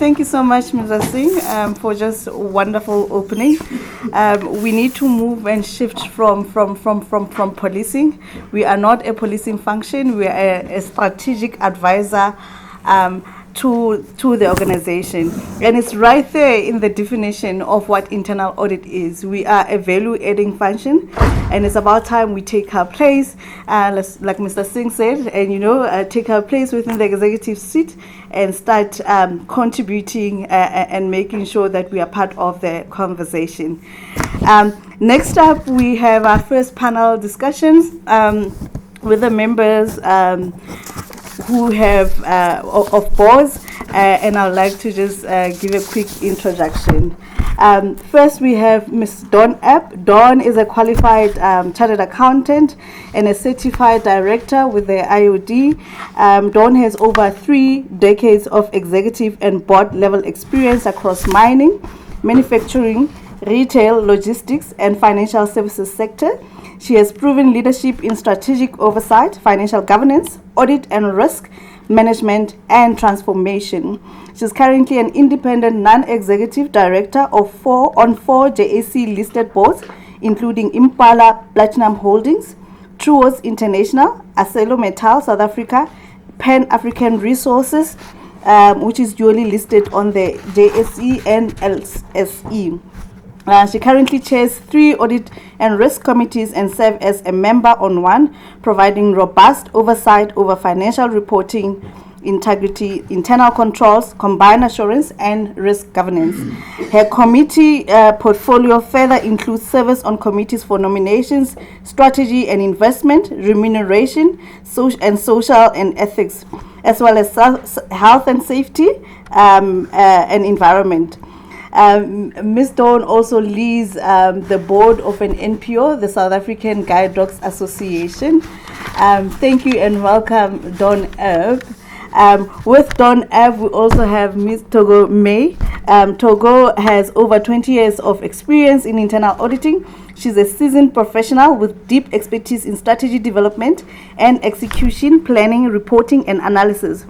Thank you so much, Mr. Singh, for just a wonderful opening. We need to move and shift from policing. We are not a policing function. We are a strategic advisor to the organization. And it's right there in the definition of what internal audit is. We are a value-adding function, and it's about time we take our place, like Mr. Singh said, and take our place within the executive seat and start contributing and making sure that we are part of the conversation. Next up, we have our first panel discussions with the members who have of boards, and I'd like to just give a quick introduction. First, we have Ms. Dawn Earp. Dawn is a qualified chartered accountant and a certified director with the IOD. Dawn has over 3 decades of executive and board level experience across mining, manufacturing, retail, logistics, and financial services sector. She has proven leadership in strategic oversight, financial governance, audit and risk management, and transformation. She's currently an independent non-executive director of 4 JSE listed boards, including Impala Platinum Holdings, Truos International, Acelo Metal South Africa, Pan African Resources, which is duly listed on the JSE and LSE. She currently chairs 3 audit and risk committees and serves as a member on 1, providing robust oversight over financial reporting, integrity, internal controls, combined assurance, and risk governance. Her committee portfolio further includes service on committees for nominations, strategy and investment, remuneration, social and ethics, as well as health and safety and environment. Ms. Dawn also leads the board of an NPO, the South African Guide Dogs Association. Thank you and welcome, Dawn Earp. With Dawn Earp, we also have Ms. Thoko May. Thoko has over 20 years of experience in internal auditing. She's a seasoned professional with deep expertise in strategy development and execution, planning, reporting, and analysis.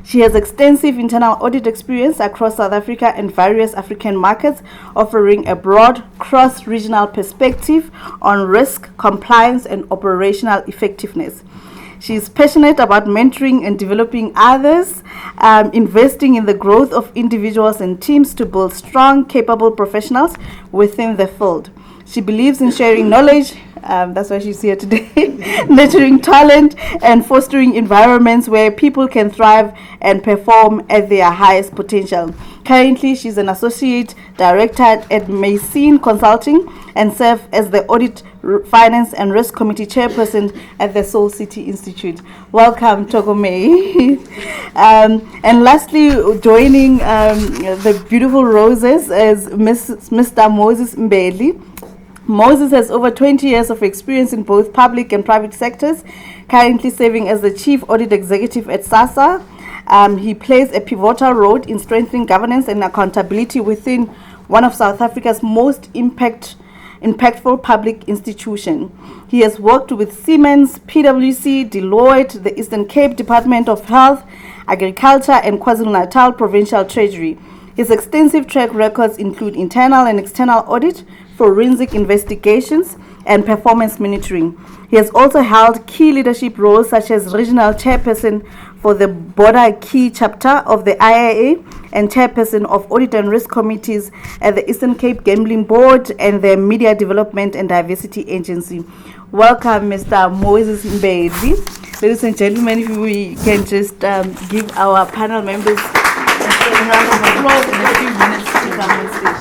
She has extensive internal audit experience across South Africa and various African markets, offering a broad cross-regional perspective on risk, compliance, and operational effectiveness. She is passionate about mentoring and developing others, investing in the growth of individuals and teams to build strong, capable professionals within the field. She believes in sharing knowledge, that's why she's here today, nurturing talent and fostering environments where people can thrive and perform at their highest potential. Currently, she's an associate director at Mason Consulting and serves as the Audit, Finance and Risk Committee chairperson at the Soul City Institute. Welcome, Thoko May. And lastly, joining the beautiful roses is Mr. Moses Mbedhli. Moses has over 20 years of experience in both public and private sectors, currently serving as the Chief Audit Executive at SASSA. He plays a pivotal role in strengthening governance and accountability within one of South Africa's most impactful public institutions. He has worked with Siemens, PwC, Deloitte, the Eastern Cape Department of Health, Agriculture, and KwaZulu-Natal Provincial Treasury. His extensive track records include internal and external audit, forensic investigations, and performance monitoring. He has also held key leadership roles such as regional chairperson for the Border Key chapter of the IIA and chairperson of Audit and Risk Committees at the Eastern Cape Gambling Board and the Media Development and Diversity Agency. Welcome, Mr. Moses Mbedhli. Ladies and gentlemen, if we can just give our panel members a round of applause in a few minutes to come on stage.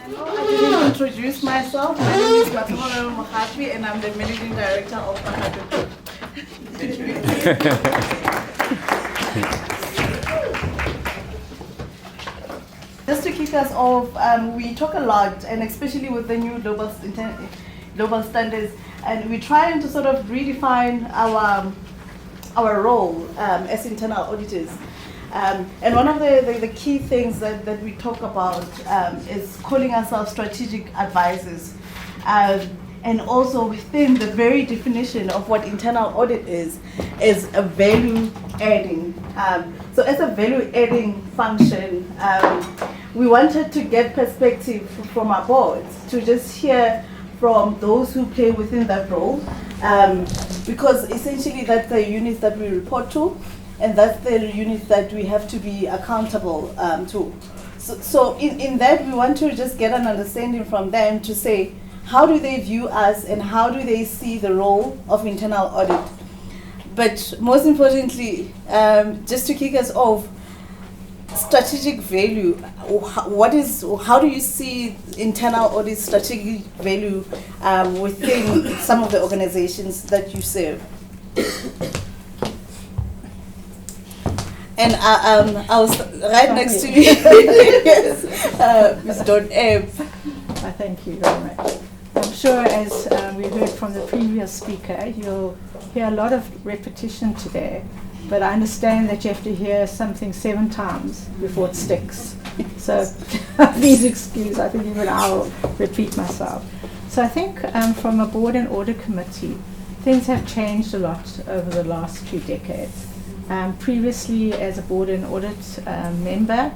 I didn't introduce myself. My name is Mathomo Mohapi and I'm the Managing Director of Bagaka Group. Just to kick us off, we talk a lot, and especially with the new global standards, and we're trying to sort of redefine our role as internal auditors. And one of the key things that we talk about is calling ourselves strategic advisors. And also within the very definition of what internal audit is a value adding So as a value-adding function, we wanted to get perspective from our boards to just hear from those who play within that role, because essentially that's the units that we report to, and that's the units that we have to be accountable to. So in that, we want to just get an understanding from them to say, how do they view us and how do they see the role of internal audit? But most importantly, just to kick us off, strategic value. How do you see internal audit strategic value within some of the organizations that you serve? And I was right next to me. Yes, Ms. Dawn Earp. Thank you very much. I'm sure, as we heard from the previous speaker, you'll hear a lot of repetition today, but I understand that you have to hear something 7 times before it sticks. So please excuse, I think even I'll repeat myself. So I think from a board and audit committee, things have changed a lot over the last few decades. Previously, as a board and audit member,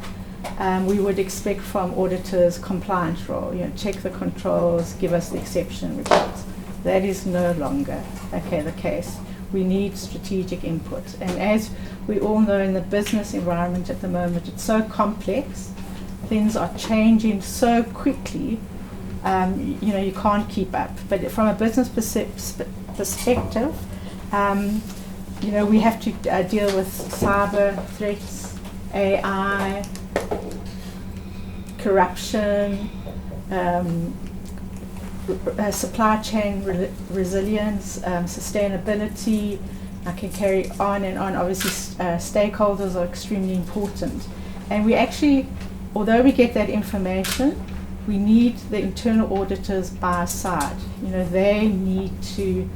we would expect from auditors compliance role, check the controls, give us the exception reports. That is no longer the case. We need strategic input. And as we all know, in the business environment at the moment, it's so complex. Things are changing so quickly, you can't keep up. But from a business perspective, we have to deal with cyber threats, AI, corruption, supply chain resilience, sustainability. I can carry on and on. Obviously, stakeholders are extremely important. And we actually, although we get that information, we need the internal auditors by our side. They need to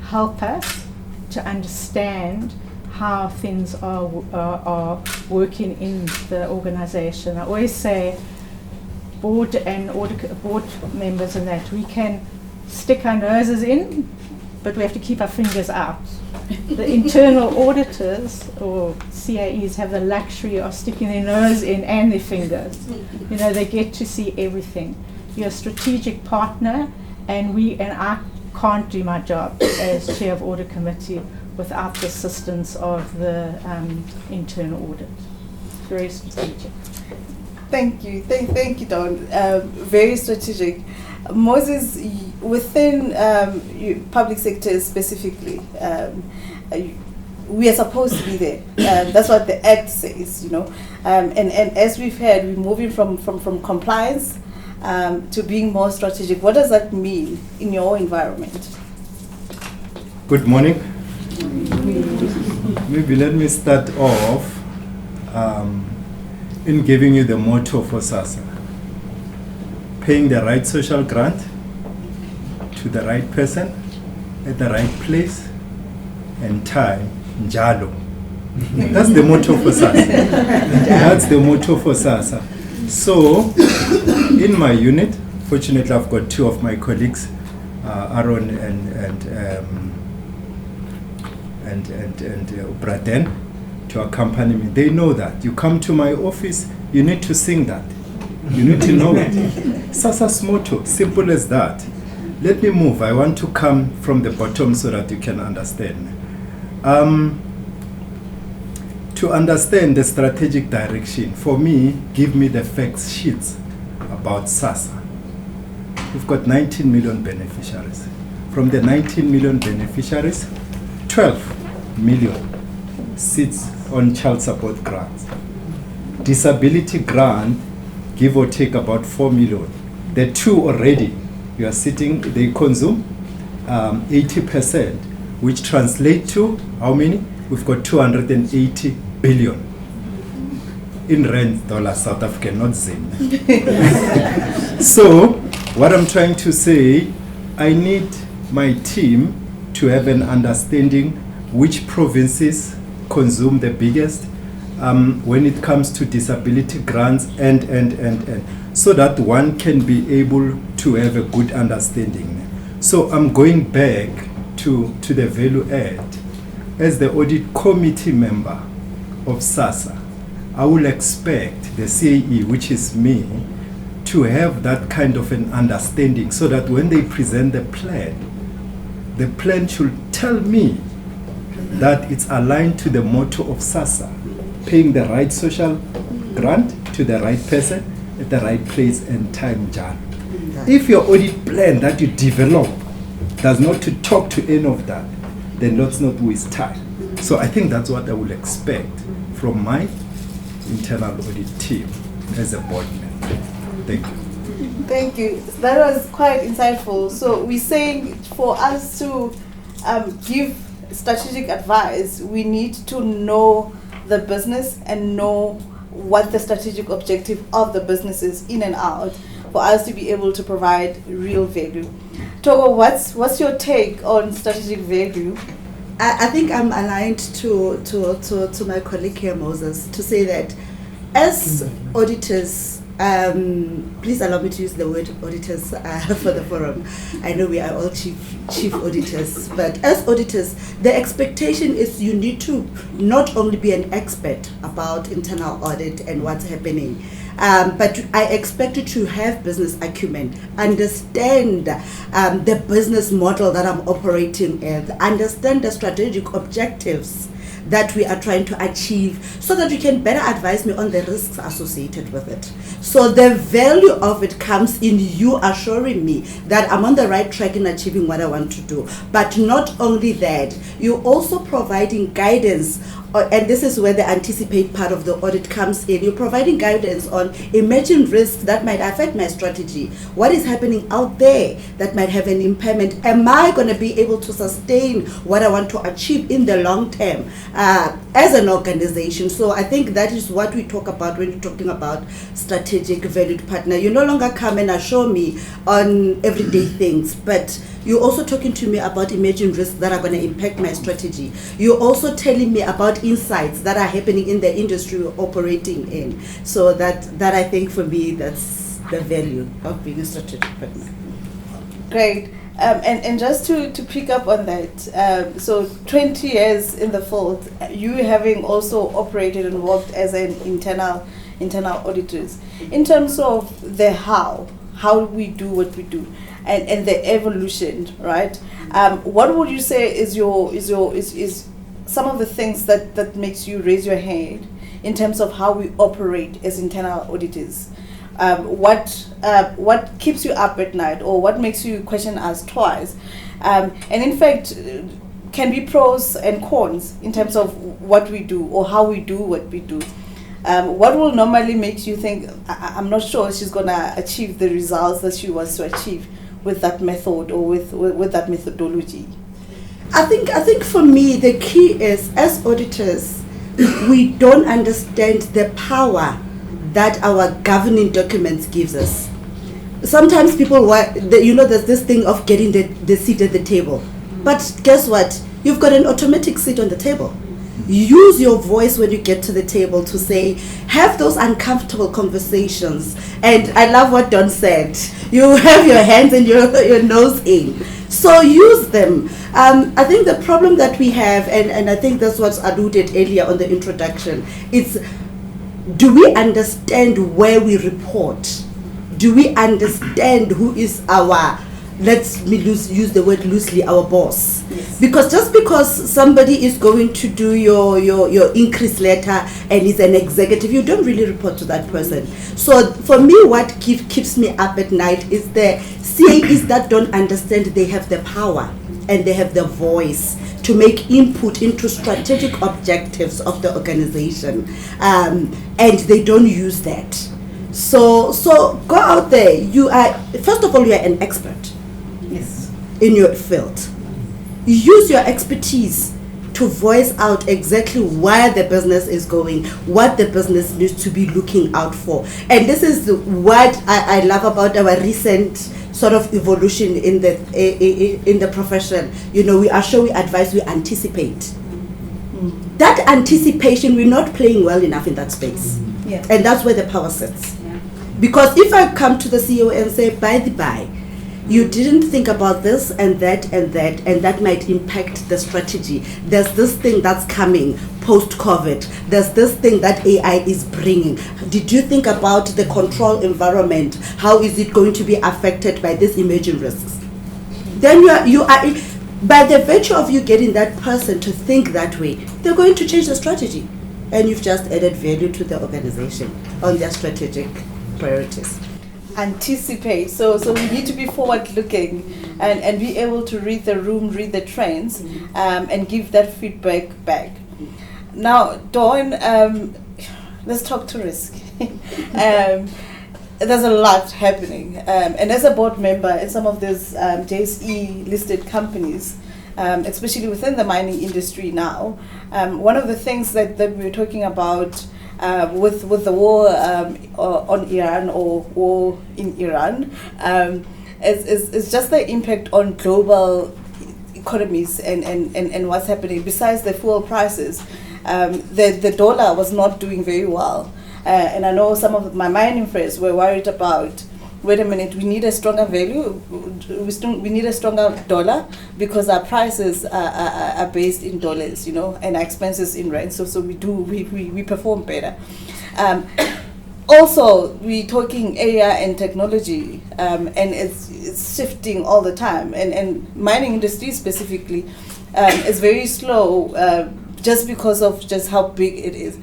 help us to understand how things are working in the organization. I always say, board and board members and that, we can stick our noses in, but we have to keep our fingers out. The internal auditors or CAEs have the luxury of sticking their nose in and their fingers. They get to see everything. You're a strategic partner, and I can't do my job as chair of audit committee without the assistance of the internal audit. Very strategic. Thank you, thank you, Dawn. Very strategic. Moses, within public sector specifically, we are supposed to be there. That's what the Act says, And as we've heard, we're moving from compliance to being more strategic. What does that mean in your environment? Good morning. Maybe let me start off in giving you the motto for SASSA. Paying the right social grant to the right person at the right place and time, njalo. That's the motto for SASSA. That's the motto for SASSA. So, in my unit, fortunately I've got 2 of my colleagues, Aaron and Braden, to accompany me. They know that. You come to my office, you need to sing that. You need to know it. SASSA's motto, simple as that. Let me move. I want to come from the bottom so that you can understand. To understand the strategic direction, for me, give me the facts sheets about SASSA. We've got 19 million beneficiaries. From the 19 million beneficiaries, 12 million sits on child support grants. Disability grant, give or take about 4 million. The 2 already, you are sitting, they consume 80%, which translate to how many? We've got 280 billion. In rand, dollars, South African, not Zim. So, what I'm trying to say, I need my team to have an understanding which provinces consume the biggest when it comes to disability grants and so that one can be able to have a good understanding. So I'm going back to the value add. As the audit committee member, of SASSA, I will expect the CAE, which is me, to have that kind of an understanding so that when they present the plan should tell me that it's aligned to the motto of SASSA, paying the right social grant to the right person at the right place and time, John. If your audit plan that you develop does not to talk to any of that, then let's not waste time. So I think that's what I would expect from my internal audit team as a board member. Thank you. Thank you. That was quite insightful. So we're saying for us to give strategic advice, we need to know the business and know what the strategic objective of the business is in and out for us to be able to provide real value. Thoko, what's your take on strategic value? I think I'm aligned to my colleague here, Moses, to say that as auditors, please allow me to use the word auditors for the forum. I know we are all chief auditors, but as auditors, the expectation is you need to not only be an expert about internal audit and what's happening, but I expect you to have business acumen, understand the business model that I'm operating in, understand the strategic objectives that we are trying to achieve so that you can better advise me on the risks associated with it. So the value of it comes in you assuring me that I'm on the right track in achieving what I want to do. But not only that, you're also providing guidance, and this is where the anticipate part of the audit comes in. You're providing guidance on emerging risks that might affect my strategy. What is happening out there that might have an impairment? Am I going to be able to sustain what I want to achieve in the long term as an organization? So I think that is what we talk about when you're talking about strategic valued partner. You no longer come and assure me on everyday things, but you're also talking to me about emerging risks that are going to impact my strategy. You're also telling me about insights that are happening in the industry we're operating in. So that I think for me, that's the value of being a strategic partner. Great. And just to pick up on that, so 20 years in the field, you having also operated and worked as an internal auditors, in terms of the how we do what we do, and the evolution, right? What would you say is some of the things that makes you raise your hand in terms of how we operate as internal auditors? What keeps you up at night, or what makes you question us twice? And in fact, can be pros and cons in terms of what we do or how we do what we do. What will normally make you think, I'm not sure she's going to achieve the results that she wants to achieve with that method or with that methodology? I think for me, the key is, as auditors, we don't understand the power that our governing documents gives us. Sometimes people there's this thing of getting the seat at the table. But guess what? You've got an automatic seat on the table. Use your voice when you get to the table to say, have those uncomfortable conversations. And I love what Dawn said. You have your hands and your nose in. So use them. I think the problem that we have, and I think that's what's alluded earlier on the introduction, is, do we understand where we report? Do we understand who is our, use the word loosely, our boss? Yes. Because just because somebody is going to do your increase letter and is an executive, you don't really report to that person. So for me, what keeps me up at night is the CAEs that don't understand they have the power and they have the voice to make input into strategic objectives of the organization, and they don't use that. So go out there. First of all, you are an expert. Yes. In your field. Use your expertise to voice out exactly where the business is going, what the business needs to be looking out for. And this is what I love about our recent sort of evolution in the profession. We assure, we advise, we anticipate. That anticipation, we're not playing well enough in that space. Yeah. And that's where the power sits. Yeah. Because if I come to the CEO and say, by the by, You didn't think about this and that might impact the strategy. There's this thing that's coming post-COVID. There's this thing that AI is bringing. Did you think about the control environment? How is it going to be affected by these emerging risks? Then you are by the virtue of you getting that person to think that way, they're going to change the strategy. And you've just added value to the organization on their strategic priorities. Anticipate. So we need to be forward-looking and be able to read the room, read the trends, and give that feedback back. Now, Dawn, let's talk to risk. There's a lot happening, and as a board member in some of these JSE-listed companies, especially within the mining industry now, one of the things that we were talking about with the war on Iran or war in Iran is just the impact on global economies and what's happening. Besides the fuel prices, the dollar was not doing very well. And I know some of my mining friends were worried about, wait a minute, we need a stronger value, we need a stronger dollar because our prices are based in dollars, and our expenses in rand. So we perform better. Also, we're talking AI and technology, and it's shifting all the time. And mining industry specifically is very slow. Just because of just how big it is.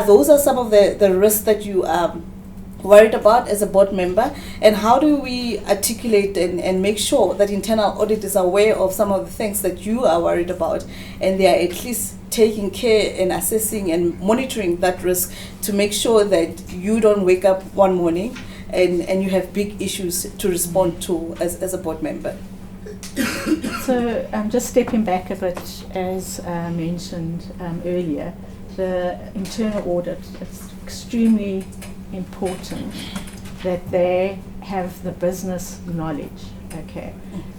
Those are some of the risks that you are worried about as a board member, and how do we articulate and make sure that internal audit is aware of some of the things that you are worried about, and they are at least taking care and assessing and monitoring that risk to make sure that you don't wake up one morning and you have big issues to respond to as a board member. So just stepping back a bit, as mentioned earlier, the internal audit, it's extremely important that they have the business knowledge. Okay,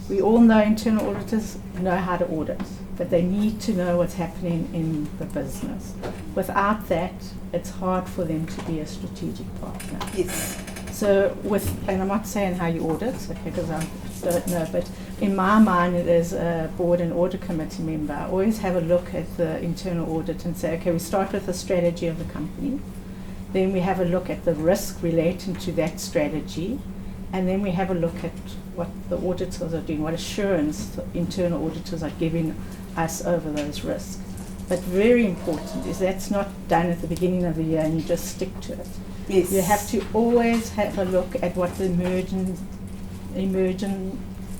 we all know internal auditors know how to audit, but they need to know what's happening in the business. Without that, it's hard for them to be a strategic partner. Yes. So and I'm not saying how you audit, okay, because I don't know, but in my mind, as a board and audit committee member, I always have a look at the internal audit and say, okay, we start with the strategy of the company, then we have a look at the risk relating to that strategy, and then we have a look at what the auditors are doing, what assurance the internal auditors are giving us over those risks. But very important is that's not done at the beginning of the year and you just stick to it. Yes. You have to always have a look at what the emerging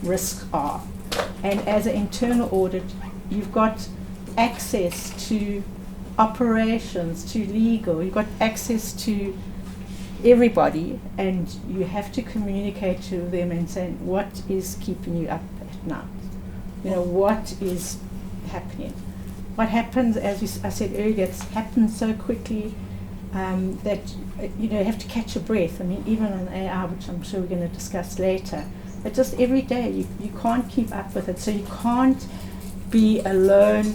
risks are. And as an internal audit, you've got access to operations, to legal, you've got access to everybody, and you have to communicate to them and say, what is keeping you up at night? What is happening? What happens, as I said earlier, it's happened so quickly that you have to catch your breath. I mean, even on AI, which I'm sure we're going to discuss later, but just every day you can't keep up with it. So you can't be a lone,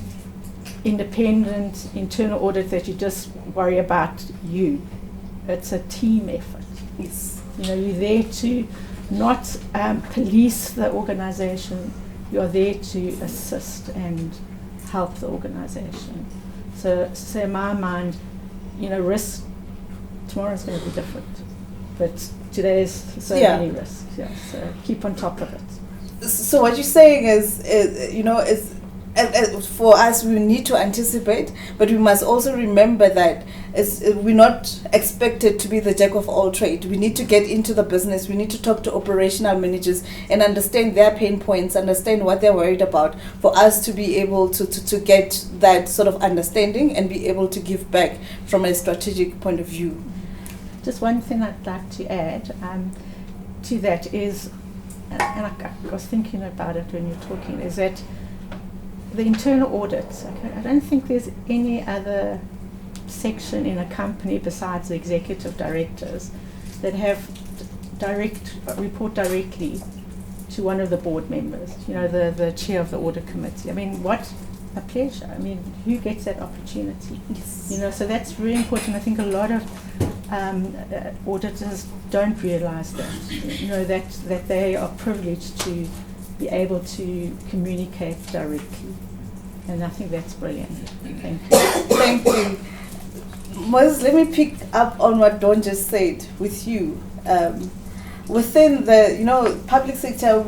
independent internal audit that you just worry about you. It's a team effort. Yes. You're there to not police the organization. You're there to assist and help the organization. So in my mind, risk tomorrow's going to be different, but today's so many risks. Yeah, so keep on top of it. So what you're saying is for us, we need to anticipate, but we must also remember that we're not expected to be the jack of all trade. We need to get into the business. We need to talk to operational managers and understand their pain points, understand what they're worried about, for us to be able to get that sort of understanding and be able to give back from a strategic point of view. Just one thing I'd like to add to that is, and I was thinking about it when you were talking, is that the internal audits, okay, I don't think there's any other section in a company besides the executive directors that have report directly to one of the board members, the chair of the audit committee. I mean, what a pleasure. I mean, who gets that opportunity? Yes. So that's very important. I think a lot of auditors don't realize that, that they are privileged to be able to communicate directly. And I think that's brilliant. Thank you. Thank you. Moses, let me pick up on what Dawn just said with you. Within the, public sector,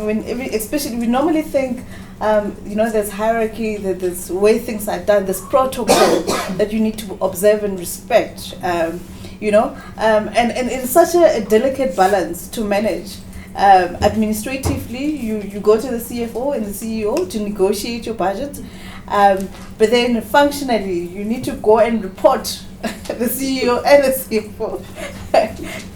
especially we normally think, there's hierarchy, that there's way things are done, there's protocol that you need to observe and respect, and it's such a delicate balance to manage. Administratively, you go to the CFO and the CEO to negotiate your budget, but then functionally, you need to go and report the CEO and the CFO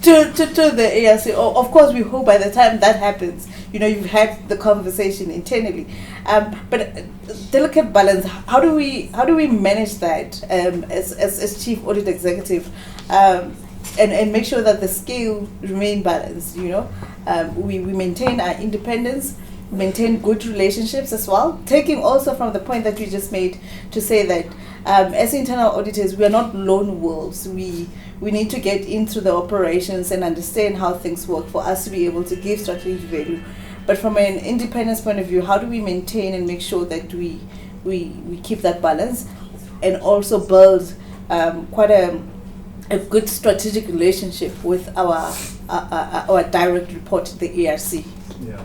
to the ARC. Of course, we hope by the time that happens, you've had the conversation internally. But delicate balance. How do we manage that as Chief Audit Executive, and make sure that the scale remain balanced? We maintain our independence, maintain good relationships as well. Taking also from the point that you just made to say that as internal auditors, we are not lone wolves. We need to get into the operations and understand how things work for us to be able to give strategic value. But from an independence point of view, how do we maintain and make sure that we keep that balance and also build quite a good strategic relationship with our direct report to the ARC? Yeah.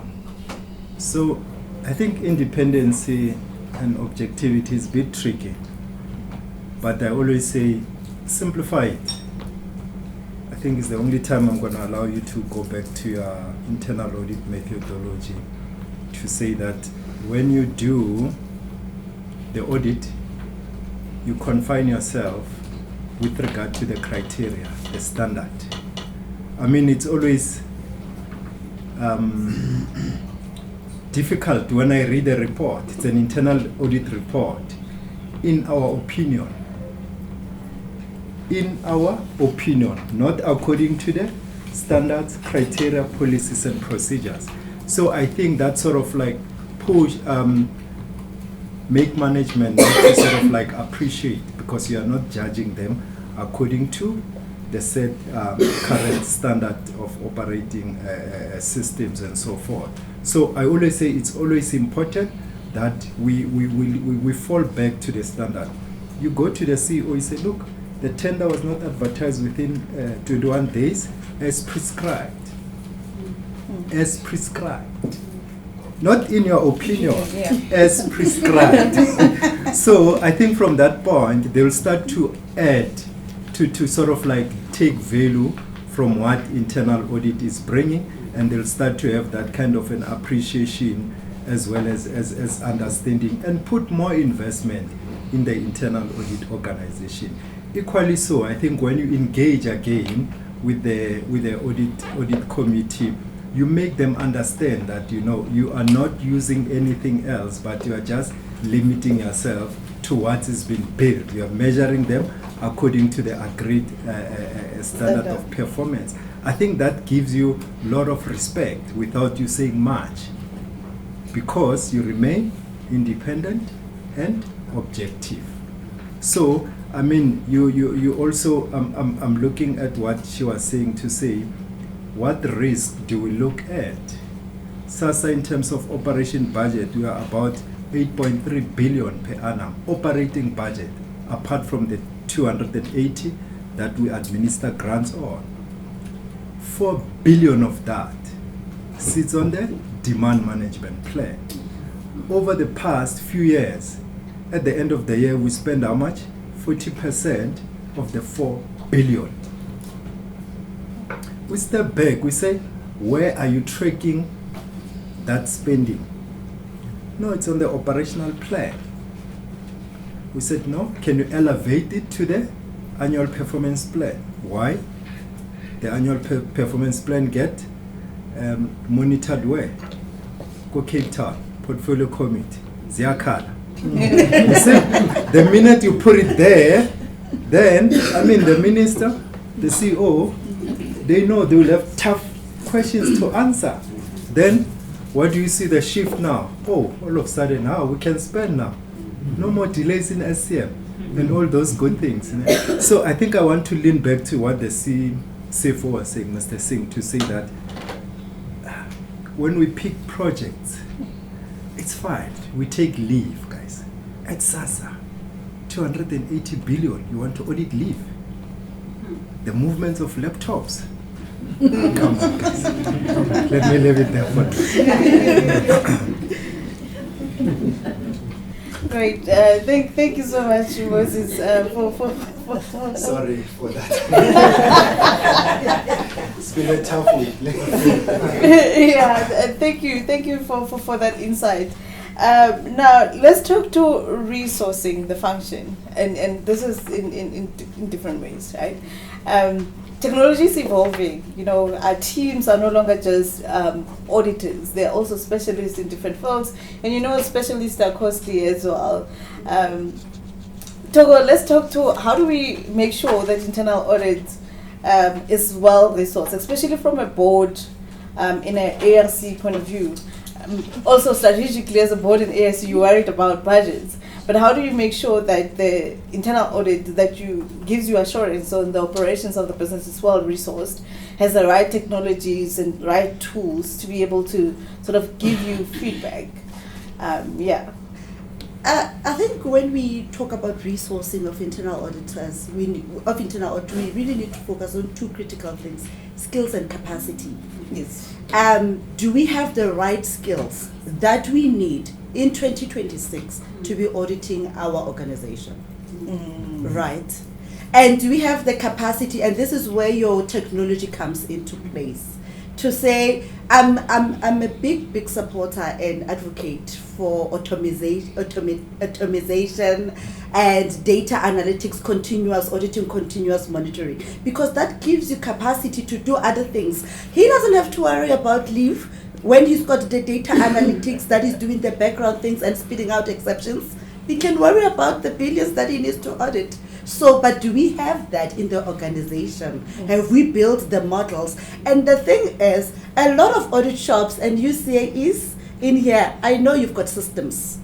So I think independency and objectivity is a bit tricky, but I always say simplify it. I think it's the only time I'm going to allow you to go back to your internal audit methodology to say that when you do the audit, you confine yourself with regard to the criteria, the standard. I mean, it's always difficult when I read a report. It's an internal audit report. In our opinion, not according to the standards, criteria, policies, and procedures. So I think that sort of like push, make management to sort of like appreciate, because you are not judging them according to the set current standard of operating systems and so forth. So I always say it's always important that we fall back to the standard. You go to the CEO, you say, look, the tender was not advertised within 21 days as prescribed. As prescribed. Not in your opinion, as prescribed. So I think from that point, they will start to add, to sort of like take value from what internal audit is bringing, and they'll start to have that kind of an appreciation as well as understanding, and put more investment in the internal audit organization. Equally so, I think when you engage again with the audit committee, you make them understand that you are not using anything else, but you are just limiting yourself to what is being built. You are measuring them according to the agreed standard of performance. I think that gives you a lot of respect without you saying much, because you remain independent and objective. So, I mean, you also, I'm looking at what she was saying to say, what risk do we look at? SASSA, in terms of operation budget, we are about 8.3 billion per annum operating budget, apart from the 280 that we administer grants on. 4 billion of that sits on the demand management plan. Over the past few years, at the end of the year, we spend how much? 40% of the 4 billion. We step back, we say, where are you tracking that spending? No, it's on the operational plan. We said, no, can you elevate it to the annual performance plan? Why? The annual performance plan get monitored where? Go Cape Town, portfolio committee, Ziakala. You see, the minute you put it there, then, I mean, the minister, the CEO, they know they will have tough questions to answer. Then, what do you see the shift now? Oh, all of a sudden now we can spend now. No more delays in SCM. and all those good things. So I think I want to lean back to what the CFO was saying, Mr. Singh, to say that when we pick projects, it's fine. We take leave, guys. At SASSA, 280 billion, you want to audit leave. The movements of laptops. Come on, guys. Let me leave it there for Great. Thank you so much, Moses, for Sorry for that. It's been a tough week. yeah, thank you for that insight. Now let's talk to resourcing the function, and this is in different ways, right? Technology is evolving. You know, our teams are no longer just auditors; they're also specialists in different fields, and you know, specialists are costly as well. Thoko, let's talk to how do we make sure that internal audit is well resourced, especially from a board in an ARC point of view. Also strategically as a board in ARC, you're worried about budgets, but how do you make sure that the internal audit that gives you assurance on the operations of the business is well resourced, has the right technologies and right tools to be able to sort of give you feedback? I think when we talk about resourcing of internal auditors, we really need to focus on two critical things: skills and capacity. Yes. Do we have the right skills that we need in 2026 to be auditing our organization? Right. And do we have the capacity, and this is where your technology comes into place, to say, I'm a big supporter and advocate for automation and data analytics, continuous auditing, continuous monitoring, because that gives you capacity to do other things. He doesn't have to worry about leave when he's got the data analytics that is doing the background things and spitting out exceptions. He can worry about the billions that he needs to audit. So, but do we have that in the organization? Have we built the models? And the thing is, a lot of audit shops, and UCA is in here, I know you've got systems.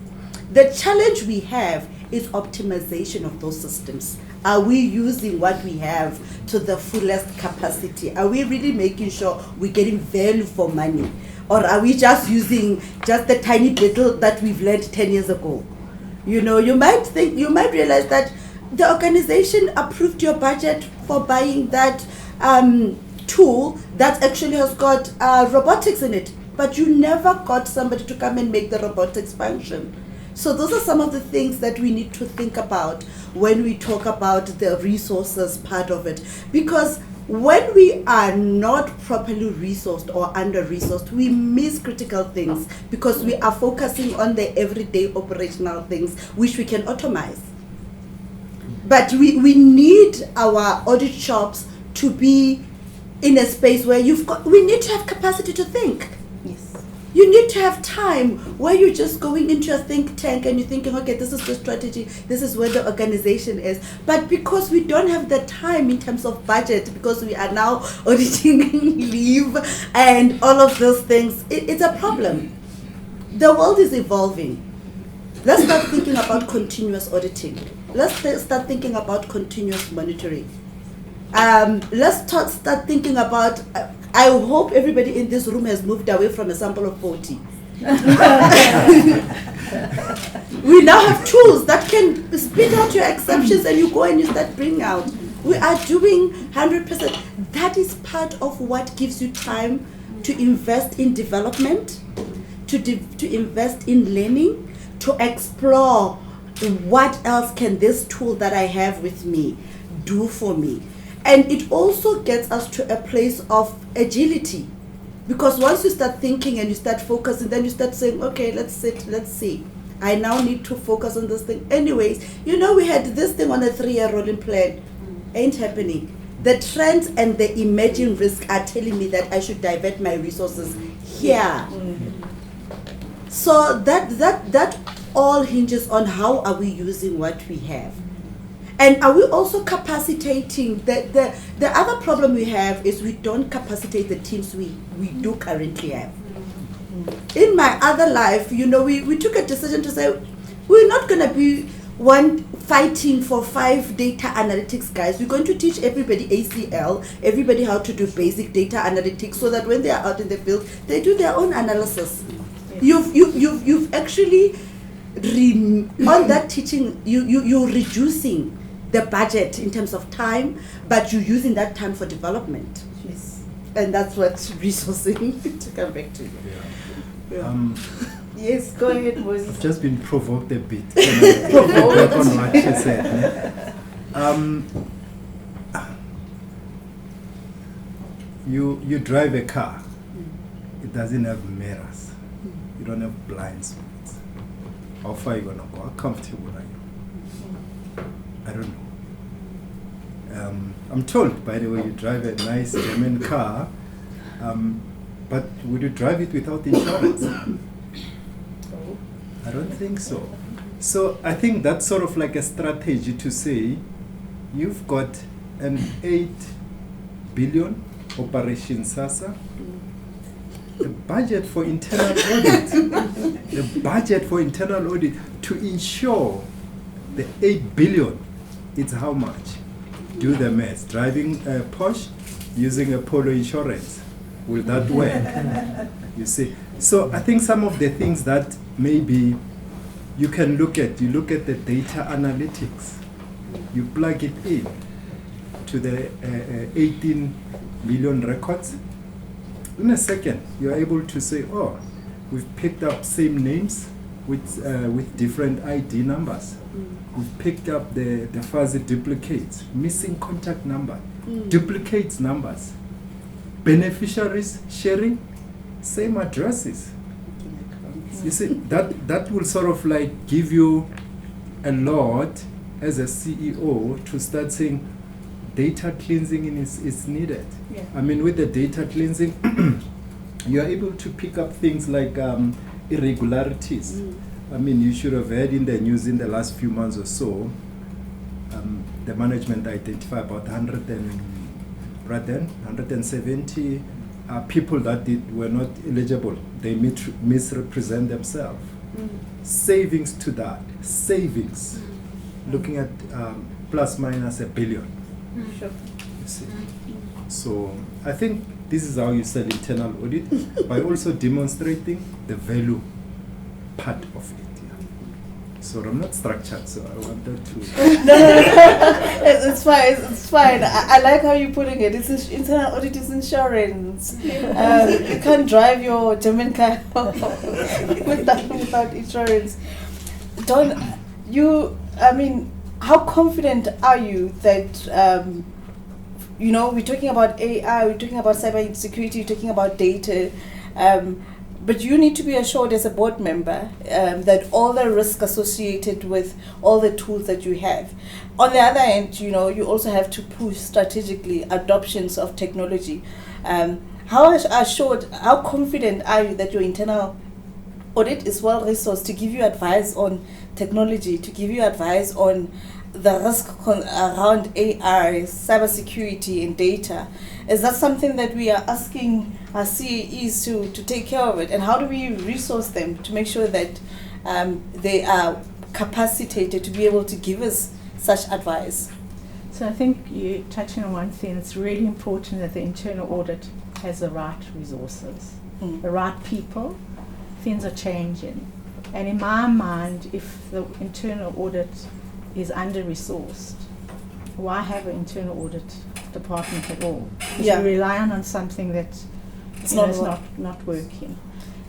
The challenge we have is optimization of those systems. Are we using what we have to the fullest capacity? Are we really making sure we're getting value for money? Or are we just using just the tiny little that we've learned 10 years ago? You know, you might realize that the organization approved your budget for buying that tool that actually has got robotics in it, but you never got somebody to come and make the robotics function. So those are some of the things that we need to think about when we talk about the resources part of it. Because when we are not properly resourced or under-resourced, we miss critical things because we are focusing on the everyday operational things which we can automate. But we need our audit shops to be in a space where we need to have capacity to think. Yes. You need to have time where you're just going into a think tank and you're thinking, okay, this is the strategy, this is where the organization is. But because we don't have the time in terms of budget, because we are now auditing leave and all of those things, it's a problem. The world is evolving. Let's start thinking about continuous auditing. Let's start thinking about continuous monitoring. Let's start thinking about, I hope everybody in this room has moved away from a sample of 40. We now have tools that can spit out your exceptions and you go and you start bringing out. We are doing 100%. That is part of what gives you time to invest in development, to invest in learning, to explore what else can this tool that I have with me do for me. And it also gets us to a place of agility. Because once you start thinking and you start focusing, then you start saying, okay, let's see. I now need to focus on this thing. Anyways, you know, we had this thing on a 3-year rolling plan. Ain't happening. The trends and the emerging risk are telling me that I should divert my resources here. So that all hinges on how are we using what we have. And are we also capacitating? The other problem we have is we don't capacitate the teams we do currently have. In my other life, you know, we took a decision to say we're not going to be fighting for 5 data analytics guys. We're going to teach everybody ACL, everybody how to do basic data analytics, so that when they are out in the field, they do their own analysis. You've actually on that teaching, you're reducing the budget in terms of time, but you're using that time for development. Yes. And that's what resourcing to come back to. Yeah. Yes, go ahead, Moses. I've just been provoked a bit. Back on what she said. You drive a car. It doesn't have mirrors. You don't have blind spots. How far are you gonna go? How comfortable are you? I don't know. I'm told, by the way, you drive a nice German car, but would you drive it without insurance? I don't think so. So I think that's sort of like a strategy to say, you've got an 8 billion operation SASA. The budget for internal audit, to ensure the 8 billion, it's how much? Do the math. Driving a Porsche, using a Polo insurance, will that work? You see. So I think some of the things that maybe you can look at, you look at the data analytics, you plug it in to the 18 million records. In a second, you're able to say, oh, we've picked up same names with different ID numbers. We've picked up the fuzzy duplicates, missing contact number, duplicates numbers, beneficiaries sharing same addresses. You see, that will sort of like give you a lot as a CEO to start saying data cleansing is needed. Yeah. I mean, with the data cleansing, you are able to pick up things like irregularities. I mean, you should have heard in the news in the last few months or so, the management identified about 170 people that were not eligible. They misrepresent themselves. Savings to that. Savings. Looking at plus minus $1 billion. Sure. You see. So I think this is how you sell internal audit, by also demonstrating the value part of it. So I'm not structured, so I wanted to. It's fine. It's fine. I like how you're putting it. It's internal audit is insurance. You can't drive your German car without insurance. Dawn, how confident are you that we're talking about AI, we're talking about cyber security, we're talking about data, but you need to be assured as a board member that all the risk associated with all the tools that you have. On the other end, you also have to push strategically adoptions of technology. How confident are you that your internal audit is well resourced to give you advice on technology, to give you advice on the risk around AI, cybersecurity, and data? Is that something that we are asking our CAEs to take care of it? And how do we resource them to make sure that they are capacitated to be able to give us such advice? So I think you're touching on one thing. It's really important that the internal audit has the right resources, the right people. Things are changing. And in my mind, if the internal audit is under-resourced, why have an internal audit department at all? Because we rely on something that is not working.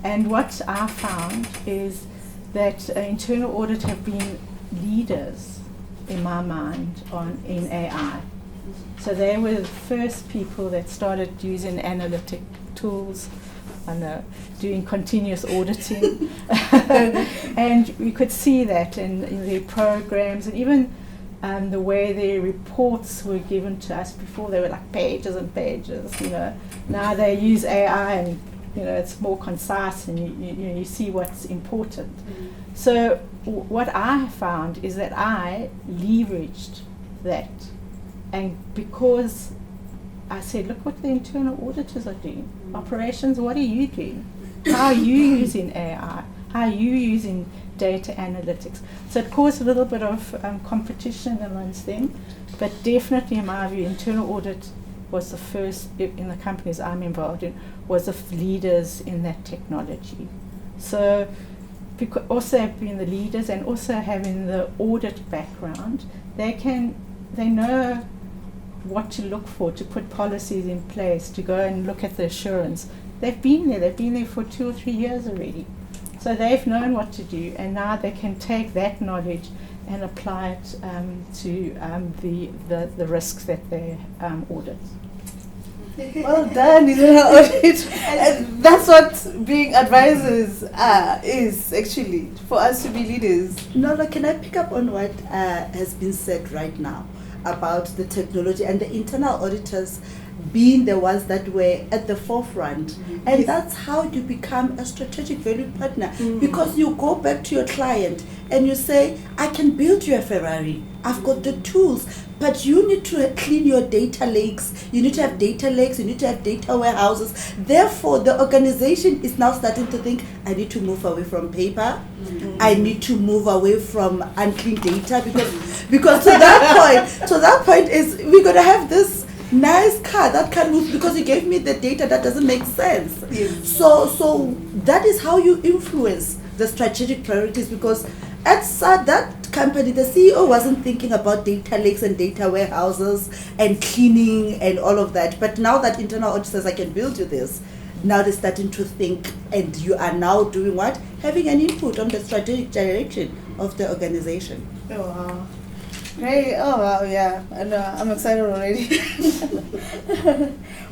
And what I found is that internal audit have been leaders, in my mind, in AI. So they were the first people that started using analytic tools, doing continuous auditing. And we could see that in their programs, and even the way their reports were given to us. Before they were like pages and pages, now they use AI, and it's more concise, and you see what's important. So what I found is that I leveraged that, and because I said, look what the internal auditors are doing. Operations, what are you doing? How are you using AI? How are you using data analytics. So it caused a little bit of competition amongst them, but definitely in my view, internal audit was the first, in the companies I'm involved in, was the leaders in that technology. So because also being the leaders and also having the audit background, they know what to look for, to put policies in place, to go and look at the assurance. They've been there for 2 or 3 years already. So they've known what to do, and now they can take that knowledge and apply it to the risks that they audit. Well done, Internal Audit. And that's what being advisors is actually, for us to be leaders. No, can I pick up on what has been said right now about the technology and the internal auditors being the ones that were at the forefront? And that's how you become a strategic value partner, because you go back to your client and you say, I can build you a Ferrari, I've got the tools, but you need to clean your data lakes, you need to have data lakes, you need to have data warehouses. Therefore, the organization is now starting to think, I need to move away from paper, I need to move away from unclean data, because to that point is, we're going to have this nice car that can move because you gave me the data that doesn't make sense. Yes. So that is how you influence the strategic priorities, because at that company, the CEO wasn't thinking about data lakes and data warehouses and cleaning and all of that. But now that internal audit says, I can build you this, now they're starting to think, and you are now doing what? Having an input on the strategic direction of the organization. Oh, wow. Great. Oh, wow, yeah. I know. I'm excited already.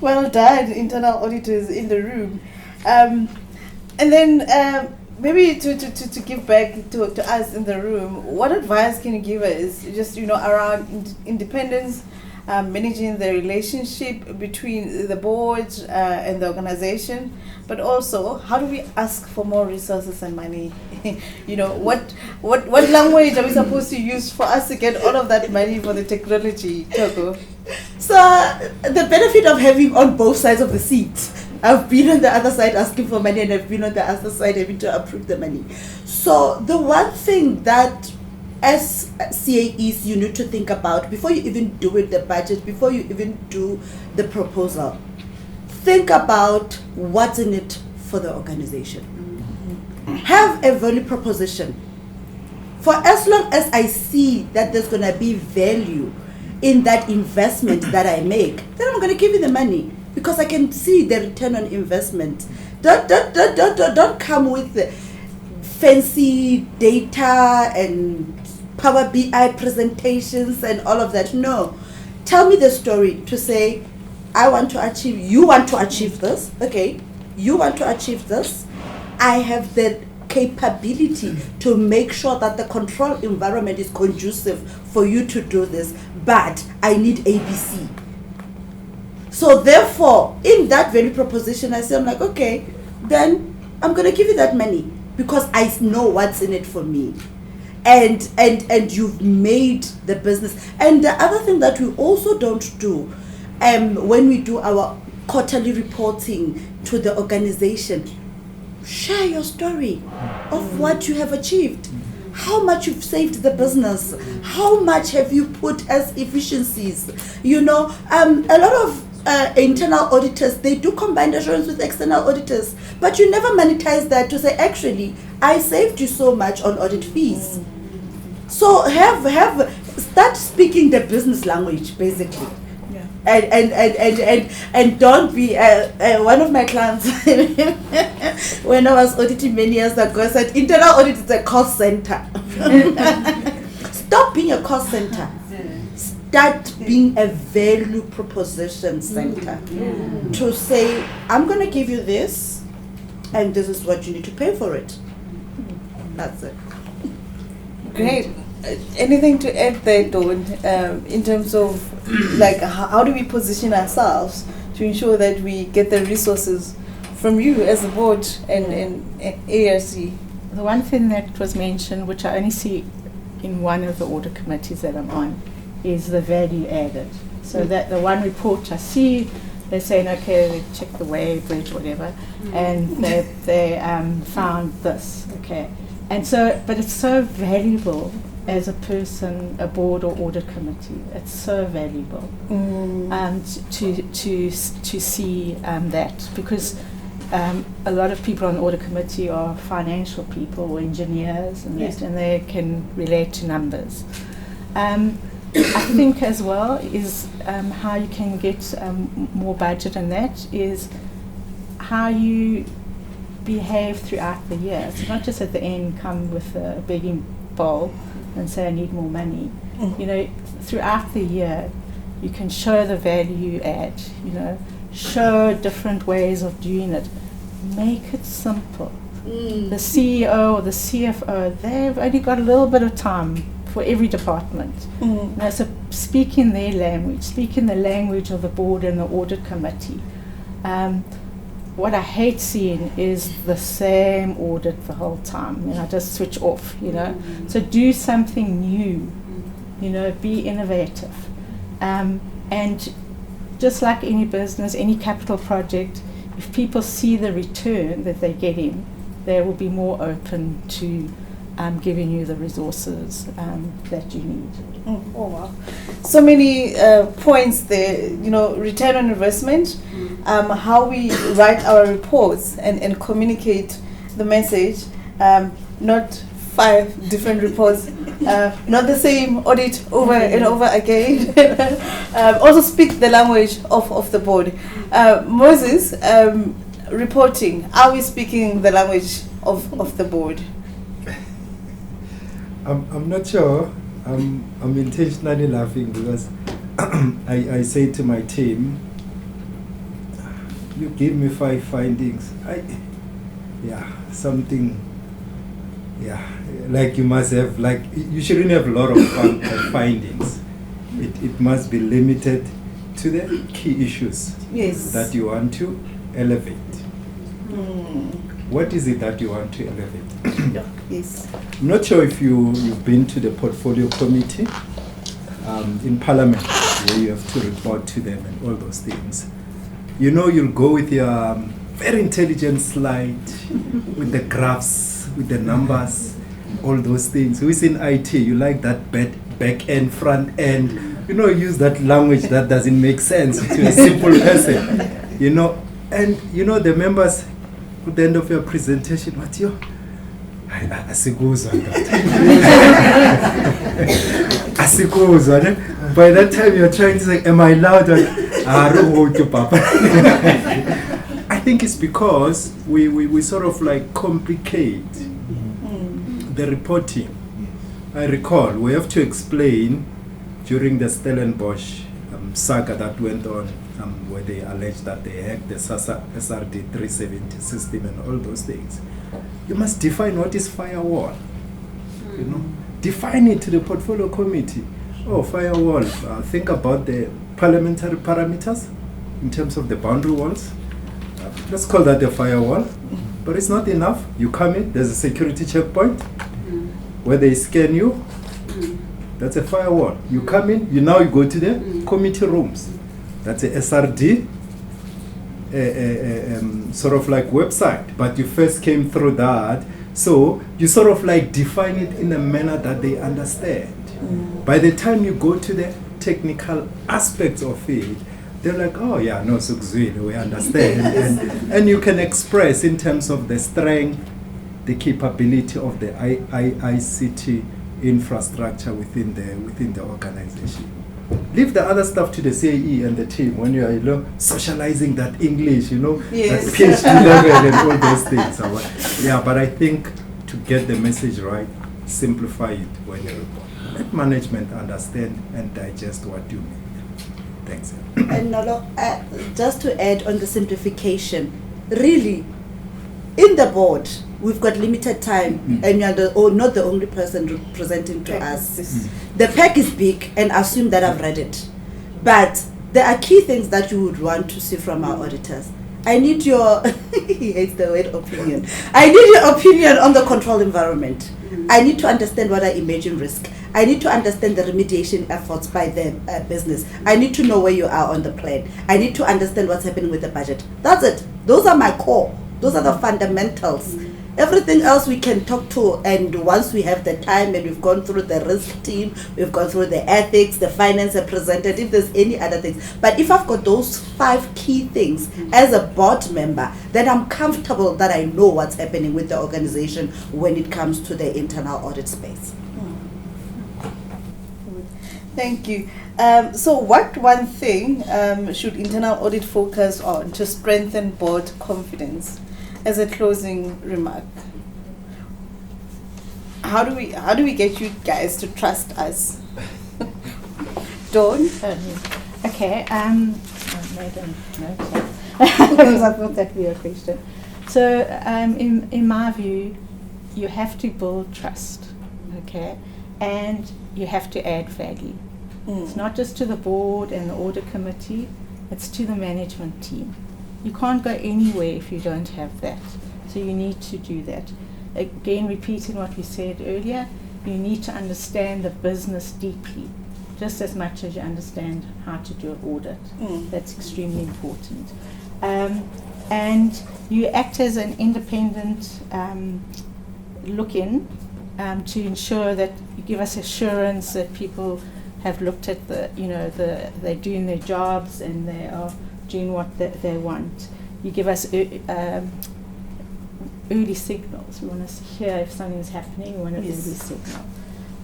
Well done, internal auditors in the room. And then maybe to give back to us in the room, what advice can you give us just, around independence, managing the relationship between the board and the organization, but also how do we ask for more resources and money? What language are we supposed to use for us to get all of that money for the technology, Thoko? So the benefit of having on both sides of the seat, I've been on the other side asking for money, and I've been on the other side having to approve the money. So the one thing that as CAEs you need to think about before you even do it, the budget, before you even do the proposal, think about what's in it for the organization. Have a value proposition. For as long as I see that there's going to be value in that investment that I make, then I'm going to give you the money, because I can see the return on investment. Don't come with the fancy data and Power BI presentations and all of that. No. Tell me the story to say, you want to achieve this. Okay. You want to achieve this. I have the capability to make sure that the control environment is conducive for you to do this, but I need ABC. So therefore, in that value proposition, I'm like, okay, then I'm going to give you that money because I know what's in it for me. And you've made the business. And the other thing that we also don't do, when we do our quarterly reporting to the organization, share your story of what you have achieved, how much you've saved the business, how much have you put as efficiencies. A lot of internal auditors, they do combined assurance with external auditors, but you never monetize that to say, actually, I saved you so much on audit fees. So start speaking the business language, basically. And don't be one of my clients when I was auditing many years ago said internal audit is a cost center. Stop being a cost center. Start being a value proposition center. To say, I'm going to give you this, and this is what you need to pay for it. That's it. Great. Anything to add there, Dawn, in terms of how do we position ourselves to ensure that we get the resources from you as a board and ARC? The one thing that was mentioned, which I only see in one of the audit committees that I'm on, is the value added. So that the one report I see, they're saying, okay, they checked the wage, whatever, and they found this, okay. And so, but it's so valuable as a person, a board or audit committee. It's so valuable to see that, because a lot of people on the audit committee are financial people or engineers, and Yes. that, and they can relate to numbers. I think as well is how you can get more budget, and that is how you behave throughout the year. So not just at the end come with a begging bowl and say I need more money. You know, throughout the year you can show the value add, you know, show different ways of doing it. Make it simple. The CEO or the CFO, they've only got a little bit of time for every department. You know, so speak in their language, speak in the language of the board and the audit committee. What I hate seeing is the same audit the whole time, and I just switch off, you know. So do something new, you know, be innovative. And just like any business, any capital project, if people see the return that they're getting, they will be more open to giving you the resources that you need. Oh wow, so many points there. You know, return on investment, how we write our reports and communicate the message. Not 5 different reports, not the same audit over and over again. Also speak the language of the board. Moses, reporting. Are we speaking the language of the board? I'm not sure. I'm intentionally laughing because I say to my team, you give me 5 findings. Something. Like you must have, like you shouldn't have a lot of findings. It must be limited to the key issues that you want to elevate. What is it that you want to elevate? Yes. I'm not sure if you've been to the portfolio committee in Parliament, where you have to report to them and all those things. You know, you'll go with your very intelligent slide with the graphs, with the numbers, all those things. Who's in IT? You like that back end, front end. You know, use that language that doesn't make sense to a simple person. You know, and you know the members at the end of your presentation, what you? Asikuzwa. By that time you're trying to say, am I loud? I think it's because we sort of like complicate the reporting. I recall we have to explain during the Stellenbosch saga that went on, where they alleged that they hacked the SRD 370 system and all those things. You must define what is firewall. You know, define it to the portfolio committee. Oh, firewall. Think about the parliamentary parameters in terms of the boundary walls. Let's call that a firewall. But it's not enough. You come in, there's a security checkpoint where they scan you. That's a firewall. You come in, you go to the committee rooms. That's a SRD sort of like website. But you first came through that. So you sort of like define it in a manner that they understand. By the time you go to the technical aspects of it, they're like, oh yeah, no, so good, we understand. and you can express in terms of the strength, the capability of the ICT infrastructure within the organization. Leave the other stuff to the CAE and the team when you are socializing that English, Yes. that PhD level and all those things. Yeah, but I think to get the message right, simplify it when you report. Let management understand and digest what you mean. Thanks. And Nolo, just to add on the simplification, really, in the board, we've got limited time, and you're not the only person presenting to us. The pack is big, and assume that I've read it. But there are key things that you would want to see from our auditors. I need your, he hates the word opinion. I need your opinion on the control environment. I need to understand what are emerging risk. I need to understand the remediation efforts by the business. I need to know where you are on the plan. I need to understand what's happening with the budget. That's it. Those are my core. Those are the fundamentals. Everything else we can talk to, and once we have the time and we've gone through the risk team, we've gone through the ethics, the finance representative, there's any other things. But if I've got those 5 key things as a board member, then I'm comfortable that I know what's happening with the organization when it comes to the internal audit space. Thank you. So what one thing should internal audit focus on to strengthen board confidence? As a closing remark, how do we get you guys to trust us? Dawn? Okay, I made a note here because I thought that'd be a question. So, in my view, you have to build trust, okay, and you have to add value. It's not just to the board and the audit committee, it's to the management team. You can't go anywhere if you don't have that. So you need to do that. Again, repeating what we said earlier, you need to understand the business deeply, just as much as you understand how to do an audit. That's extremely important. And you act as an independent look-in to ensure that you give us assurance that people have looked at they're doing their jobs and they are doing what they want. You give us early signals. We want to hear if something's happening. We want an early signal.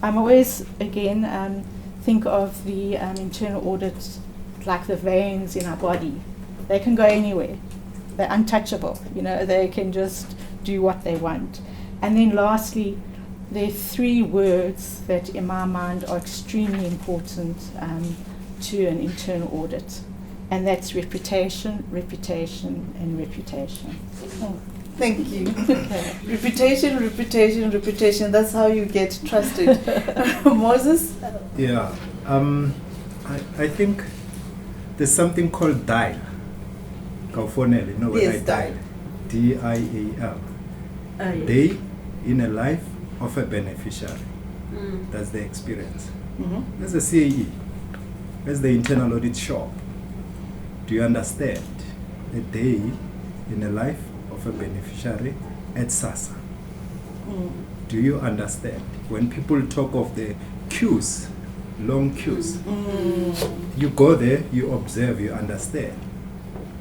I'm always, again, think of the internal audit like the veins in our body. They can go anywhere. They're untouchable. They can just do what they want. And then lastly, there are 3 words that in my mind are extremely important to an internal audit. And that's reputation, reputation, and reputation. Thank you. Okay. Reputation. That's how you get trusted. Moses? Yeah. I think there's something called dial. Kaufonele, you know what I dial? DIAL. Day in a life of a beneficiary. That's the experience. As a CAE, as the internal audit shop, do you understand a day in the life of a beneficiary at SASSA? Do you understand when people talk of the queues, long queues? You go there, you observe, you understand.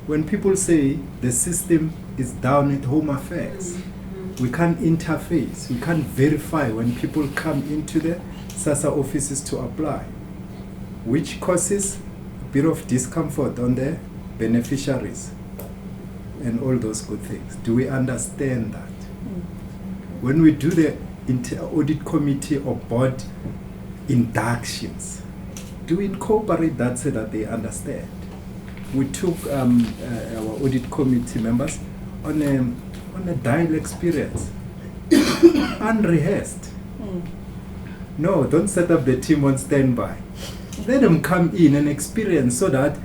When people say the system is down at Home Affairs, we can't interface, we can't verify when people come into the SASSA offices to apply, which causes a bit of discomfort on the beneficiaries and all those good things. Do we understand that? When we do the audit committee or board inductions, do we incorporate that so that they understand? We took our audit committee members on a dial experience, unrehearsed. No, don't set up the team on standby. Let them come in and experience so that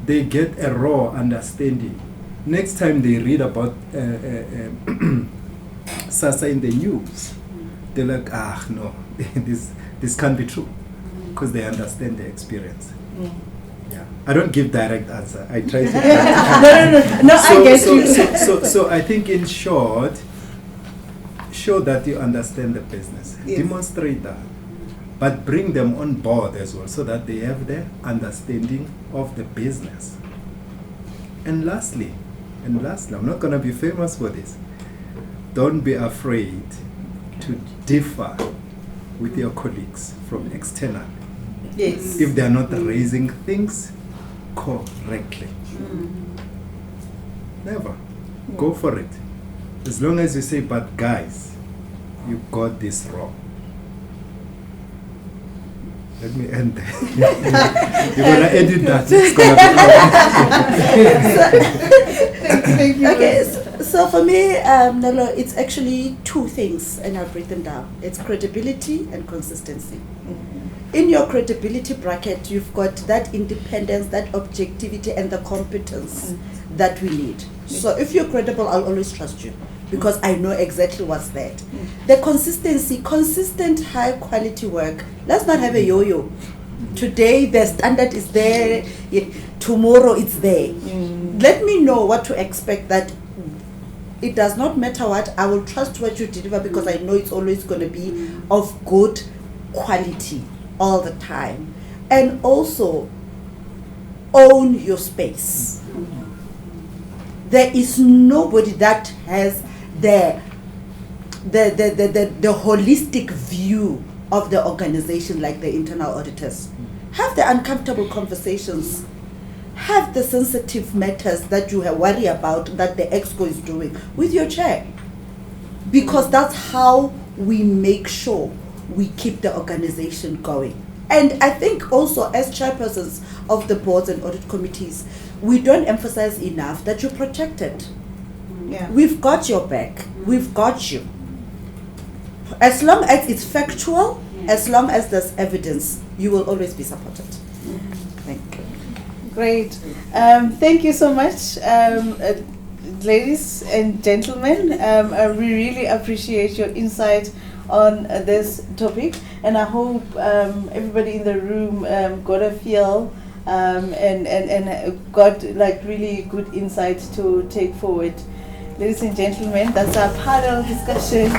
they get a raw understanding. Next time they read about SASSA in the news, they're like, no, this can't be true, because they understand the experience. Yeah, I don't give direct answer. I try to. No, I get you. So I think in short, show that you understand the business. Yes. Demonstrate that, but bring them on board as well, so that they have the understanding of the business. And lastly, I'm not going to be famous for this. Don't be afraid to differ with your colleagues from external. Yes. If they are not raising things correctly. Never. Go for it. As long as you say, but guys, you got this wrong. Let me end there. You're going to edit that. It's going to be Thank you. Okay, so for me, Nolo, it's actually 2 things, and I'll break them down. It's credibility and consistency. In your credibility bracket, you've got that independence, that objectivity, and the competence that we need. So if you're credible, I'll always trust you, because I know exactly what's there. The consistency, consistent high quality work. Let's not have a yo-yo. Today the standard is there, tomorrow it's there. Let me know what to expect, that it does not matter what, I will trust what you deliver because I know it's always going to be of good quality all the time. And also, own your space. There is nobody that has the holistic view of the organization like the internal auditors. Have the uncomfortable conversations. Have the sensitive matters that you worry about that the exco is doing with your chair. Because that's how we make sure we keep the organization going. And I think also as chairpersons of the boards and audit committees, we don't emphasize enough that you're protected. Yeah. We've got your back. We've got you. As long as it's factual, as long as there's evidence, you will always be supported. Thank you. Great. Thank you so much, ladies and gentlemen. We really appreciate your insight on this topic, and I hope everybody in the room got a feel and got like really good insight to take forward. Ladies and gentlemen, that's our panel discussion.